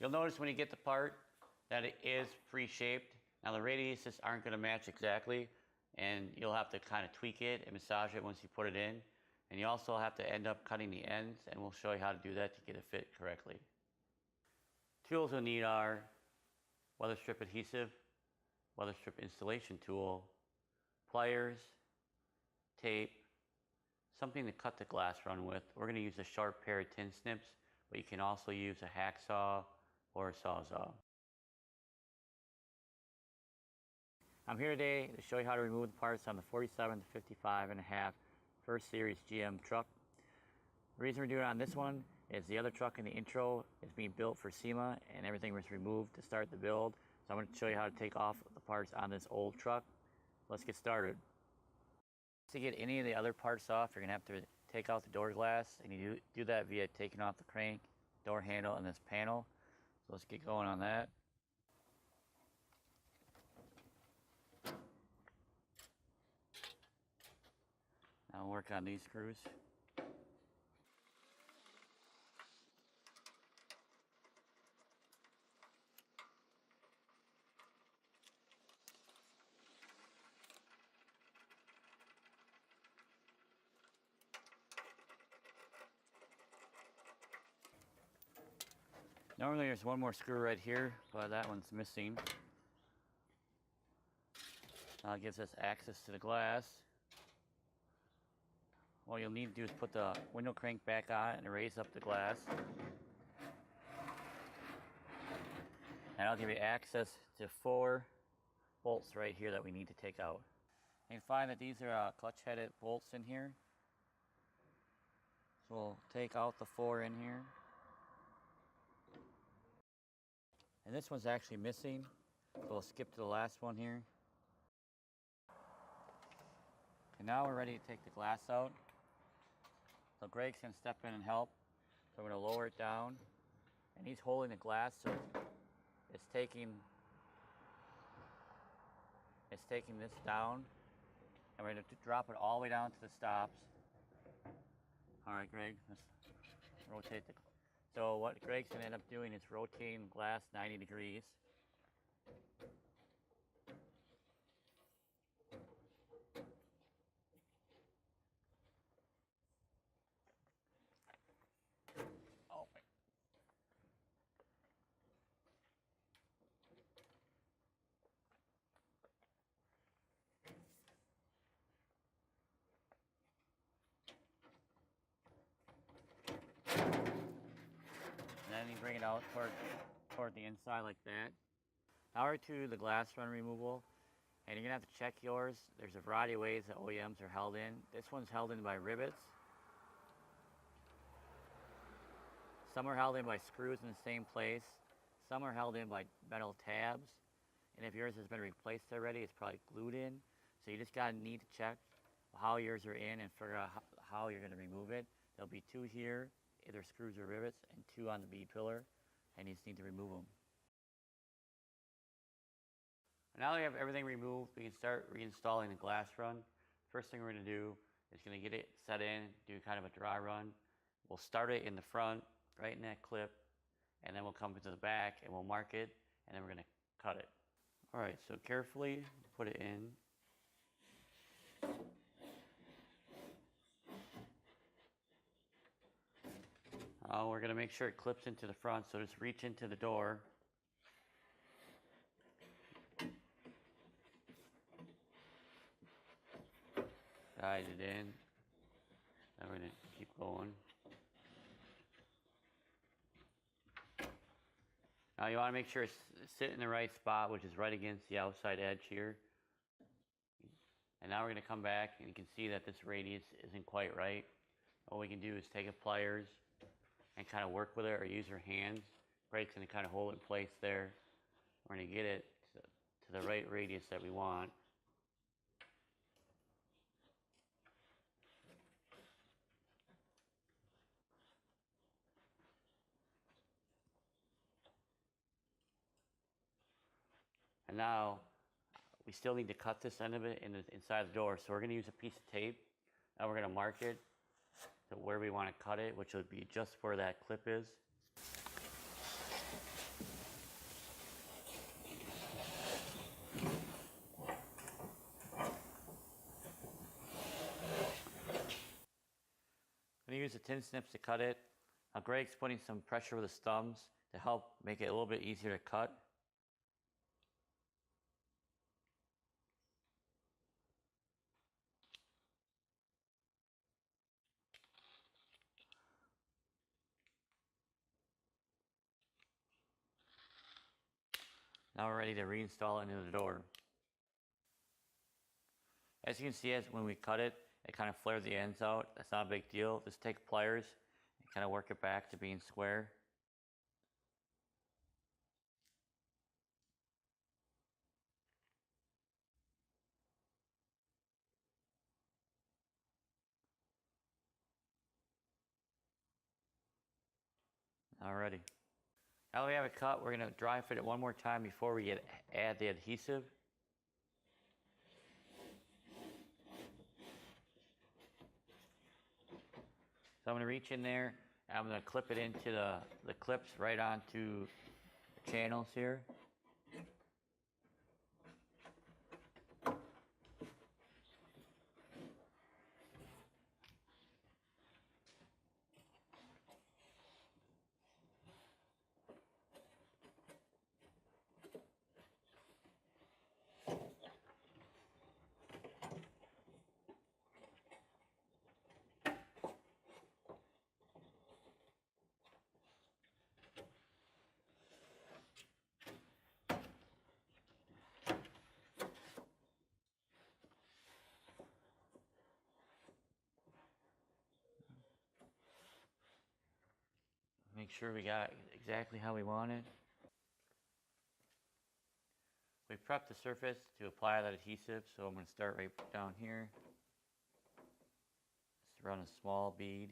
You'll notice when you get the part that it is pre-shaped. Now the radiuses aren't going to match exactly, and you'll have to kind of tweak it and massage it once you put it in. And you also have to end up cutting the ends, and we'll show you how to do that to get it fit correctly. Tools you'll need are weather strip adhesive, weather strip installation tool, pliers, tape, something to cut the glass run with. We're going to use a sharp pair of tin snips, but you can also use a hacksaw or a sawzall. I'm here today to show you how to remove the parts on the 47 to 55.5 first series GM truck. The reason we're doing it on this one is the other truck in the intro is being built for SEMA and everything was removed to start the build. So I'm going to show you how to take off the parts on this old truck. Let's get started. To get any of the other parts off, you're going to have to take out the door glass, and you do that via taking off the crank, door handle, and this panel. So let's get going on that. Now we'll work on these screws. Normally there's one more screw right here, but that one's missing. Now it gives us access to the glass. All you'll need to do is put the window crank back on and raise up the glass. And I'll give you access to 4 bolts right here that we need to take out. And you find that these are clutch headed bolts in here. So we'll take out the 4 in here. And this one's actually missing, so we'll skip to the last one here. And now we're ready to take the glass out. So Greg's going to step in and help. So I'm going to lower it down. And he's holding the glass, so it's taking this down. And we're going to drop it all the way down to the stops. All right, Greg, let's rotate the... So what Greg's going to end up doing is rotating the glass 90 degrees. Oh. And then you bring it out toward the inside like that. Now we're to the glass run removal, and you're gonna have to check yours. There's a variety of ways that OEMs are held in. This one's held in by rivets. Some are held in by screws in the same place. Some are held in by metal tabs. And if yours has been replaced already, it's probably glued in. So you just need to check how yours are in and figure out how you're gonna remove it. There'll be 2 here, either screws or rivets, and 2 on the B pillar, and you just need to remove them. Now that we have everything removed, we can start reinstalling the glass run. First thing we're going to do is going to get it set in, do kind of a dry run. We'll start it in the front, right in that clip, and then we'll come to the back and we'll mark it, and then we're going to cut it. Alright, so carefully put it in. We're going to make sure it clips into the front, so just reach into the door. Guide it in. Now we're going to keep going. Now you want to make sure it's sitting in the right spot, which is right against the outside edge here. And now we're going to come back, and you can see that this radius isn't quite right. All we can do is take a pliers and kind of work with it, or use your hands. Greg's going to kind of hold it in place there. We're going to get it to the right radius that we want. And now we still need to cut this end of it inside the door, so we're going to use a piece of tape. Now we're going to mark it to where we want to cut it, which would be just where that clip is. use the tin snips to cut it. Now Greg's putting some pressure with his thumbs to help make it a little bit easier to cut. Now we're ready to reinstall it into the door. As you can see, when we cut it, it kind of flared the ends out. That's not a big deal. Just take pliers and kind of work it back to being square. Alrighty. Now we have it cut, we're going to dry fit it one more time before we add the adhesive. So I'm going to reach in there and I'm going to clip it into the clips right onto the channels here. Make sure we got exactly how we want it. We prepped the surface to apply that adhesive, so I'm going to start right down here. Just run a small bead.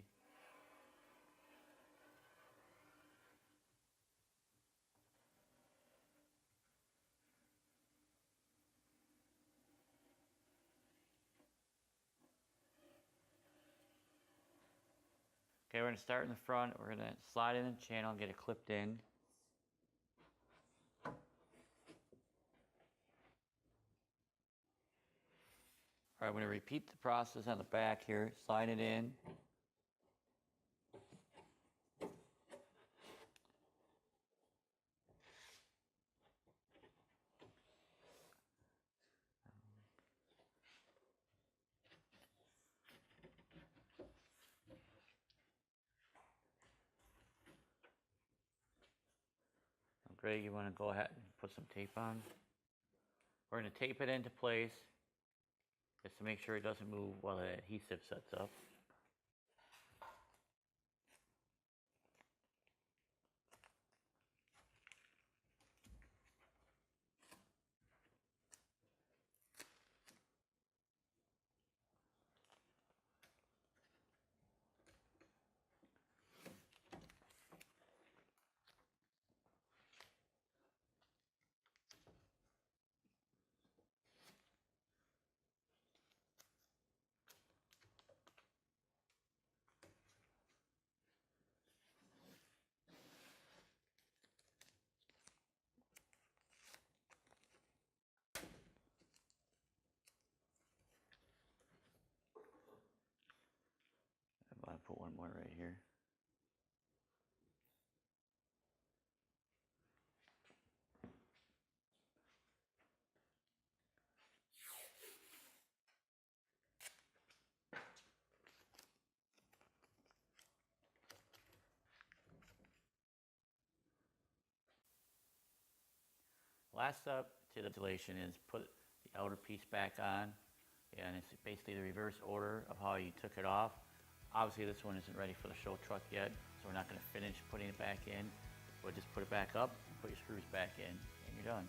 Okay, we're going to start in the front. We're going to slide in the channel and get it clipped in. All right, I'm going to repeat the process on the back here. Slide it in. Greg, you want to go ahead and put some tape on? We're going to tape it into place just to make sure it doesn't move while the adhesive sets up. I'm going to put one more right here. Last step to the installation is put the outer piece back on, and it's basically the reverse order of how you took it off. Obviously this one isn't ready for the show truck yet, so we're not going to finish putting it back in. We'll just put it back up, put your screws back in, and you're done.